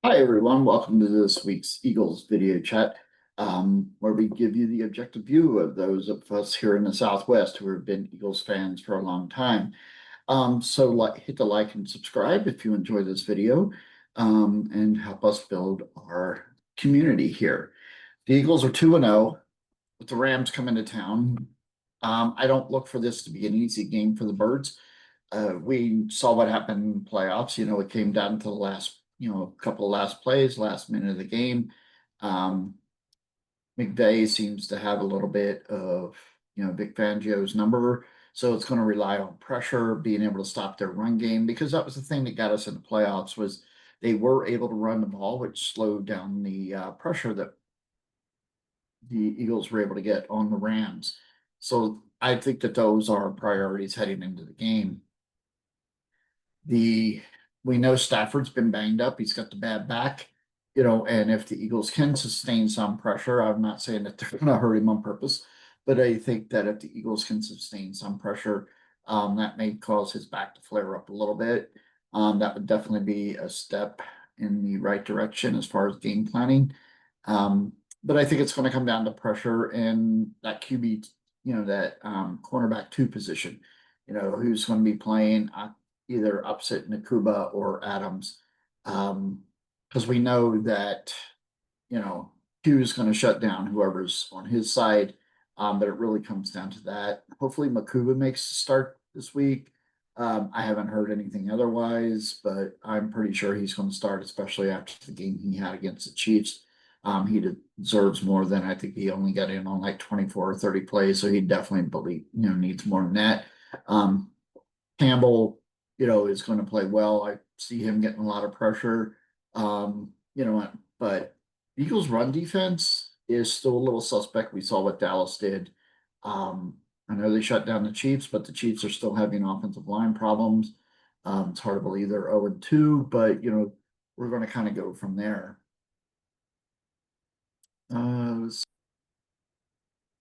Hi, everyone. Welcome to this week's Eagles video chat, where we give you the objective view of those of us here in the Southwest who have been Eagles fans for a long time. Hit the like and subscribe if you enjoy this video, and help us build our community here. The Eagles are 2-0 with the Rams coming to town. I don't look for this to be an easy game for the Birds. We saw what happened in playoffs. It came down to the last, couple of last plays, last minute of the game. Um, McVay seems to have a little bit of, Vic Fangio's number. So it's going to rely on pressure, being able to stop their run game, because that was the thing that got us in the playoffs was they were able to run the ball, which slowed down the pressure that the Eagles were able to get on the Rams. So I think that those are priorities heading into the game. The We know Stafford's been banged up. He's got the bad back, and if the Eagles can sustain some pressure, I'm not saying that they're going to hurt him on purpose, but I think that if the Eagles can sustain some pressure, that may cause his back to flare up a little bit. That would definitely be a step in the right direction as far as game planning. Um, but I think it's going to come down to pressure and that QB, that cornerback two position, who's going to be playing either upset Nakuba or Adams. Because we know that, you know, Q is going to shut down whoever's on his side. But it really comes down to that. Hopefully Makuba makes the start this week. I haven't heard anything otherwise, but I'm pretty sure he's going to start, especially after the game he had against the Chiefs. He deserves more than I think he only got in on like 24 or 30 plays, so he definitely needs more than that. Um, Campbell, is going to play well. I see him getting a lot of pressure. But Eagles' run defense is still a little suspect. We saw what Dallas did. I know they shut down the Chiefs, but the Chiefs are still having offensive line problems. It's hard to believe they're 0-2, but we're going to kind of go from there.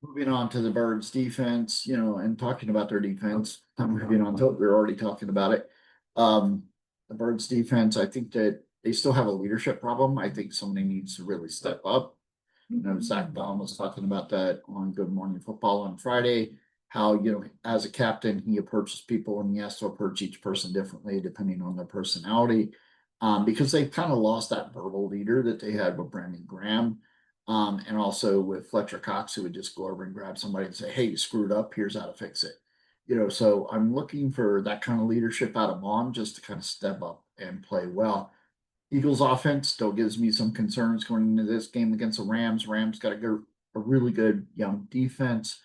Moving on to the Birds defense, and talking about their defense, I'm moving on to it. We're already talking about it. The Birds defense, I think that they still have a leadership problem. I think somebody needs to really step up. Zach Baum was talking about that on Good Morning Football on Friday, how, as a captain, he approaches people and he has to approach each person differently depending on their personality. Because they've kind of lost that verbal leader that they had with Brandon Graham. And also with Fletcher Cox, who would just go over and grab somebody and say, "Hey, you screwed up. Here's how to fix it." So I'm looking for that kind of leadership out of Baum just to kind of step up and play well. Eagles offense still gives me some concerns going into this game against the Rams. Rams got a really good young defense,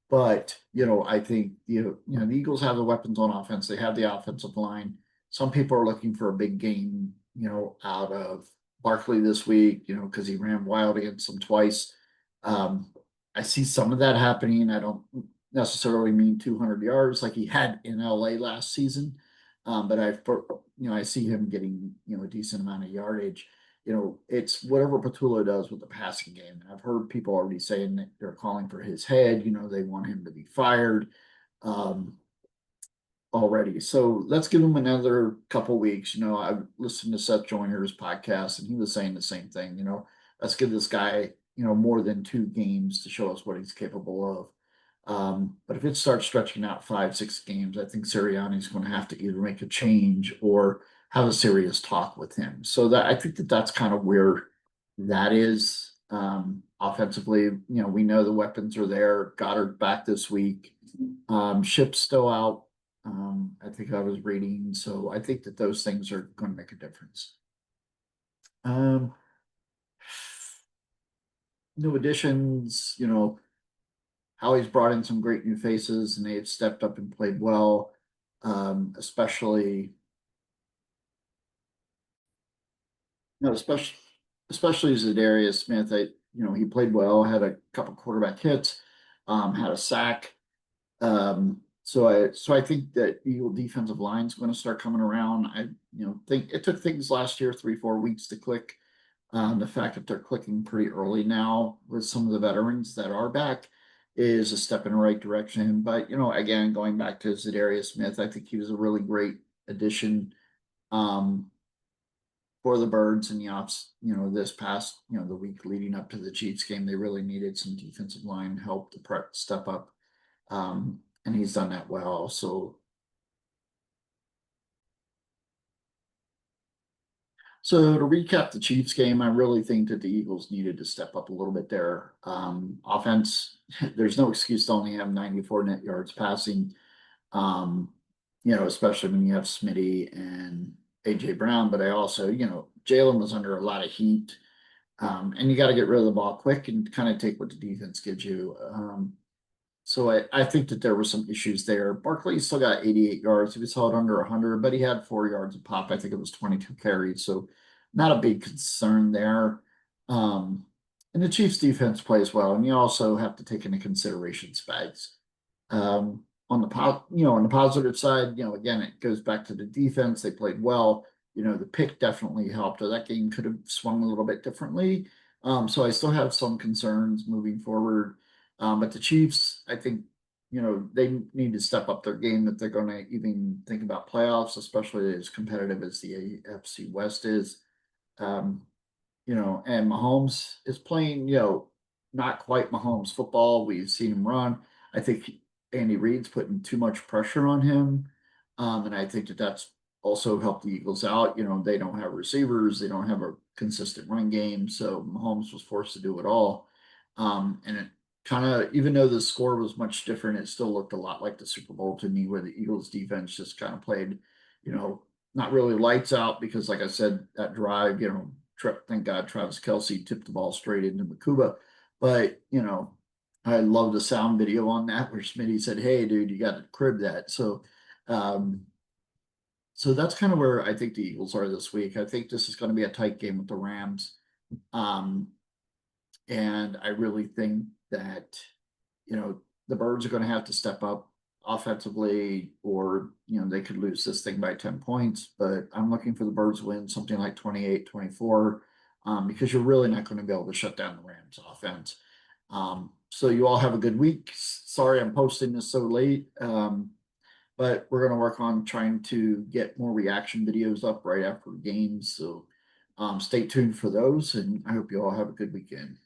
but I think the Eagles have the weapons on offense. They have the offensive line. Some people are looking for a big game, out of Barkley this week, because he ran wild against them twice. Um, I see some of that happening. I don't necessarily mean 200 yards like he had in LA last season, but I see him getting a decent amount of yardage. It's whatever Patullo does with the passing game. And I've heard people already saying that they're calling for his head. They want him to be fired um, already. So let's give him another couple weeks. I've listened to Seth Joyner's podcast, and he was saying the same thing. Let's give this guy, more than 2 games to show us what he's capable of. But if it starts stretching out 5, 6 games, I think Sirianni's going to have to either make a change or have a serious talk with him. So that I think that that's kind of where that is. Offensively, we know the weapons are there. Goddard back this week. Ship's still out. I think I was reading, so I think that those things are going to make a difference. Um, New additions, Howie's brought in some great new faces, and they've stepped up and played well. Especially, you know, especially, especially Zadarius Smith. He played well, had a couple quarterback hits, had a sack. So I think that Eagle defensive line is going to start coming around. I think it took things last year 3-4 weeks to click. The fact that they're clicking pretty early now with some of the veterans that are back is a step in the right direction. But again, going back to Zadarius Smith, I think he was a really great addition. Um, for the Birds in the ops, this past, the week leading up to the Chiefs game, they really needed some defensive line help to step up. And he's done that well. So to recap the Chiefs game, I really think that the Eagles needed to step up a little bit there. Offense, there's no excuse to only have 94 net yards passing. Um, especially when you have Smitty and AJ Brown, but I also, Jalen was under a lot of heat. And you got to get rid of the ball quick and kind of take what the defense gives you. So I think that there were some issues there. Barkley still got 88 yards. He was held under 100, but he had 4 yards of pop. I think it was 22 carries. So not a big concern there. Um, and the Chiefs defense plays well. And you also have to take into consideration Spags. On the positive side, again, it goes back to the defense. They played well. The pick definitely helped. Or that game could have swung a little bit differently. So I still have some concerns moving forward. But the Chiefs, I think, they need to step up their game if they're going to even think about playoffs, especially as competitive as the AFC West is. Um, and Mahomes is playing, not quite Mahomes football. We've seen him run. I think Andy Reid's putting too much pressure on him. And I think that that's also helped the Eagles out. They don't have receivers, they don't have a consistent run game. So Mahomes was forced to do it all. And it kind of, even though the score was much different, it still looked a lot like the Super Bowl to me, where the Eagles defense just kind of played, you know, not really lights out because, like I said, that drive, thank God Travis Kelsey tipped the ball straight into Makuba. But, I love the sound video on that where Smitty said, "Hey, dude, you got to crib that." Um, so that's kind of where I think the Eagles are this week. I think this is going to be a tight game with the Rams. Um, and I really think that, the Birds are going to have to step up offensively, or, they could lose this thing by 10 points. But I'm looking for the Birds to win something like 28-24, because you're really not going to be able to shut down the Rams offense. So you all have a good week. Sorry I'm posting this so late. But we're going to work on trying to get more reaction videos up right after games. So stay tuned for those, and I hope you all have a good weekend.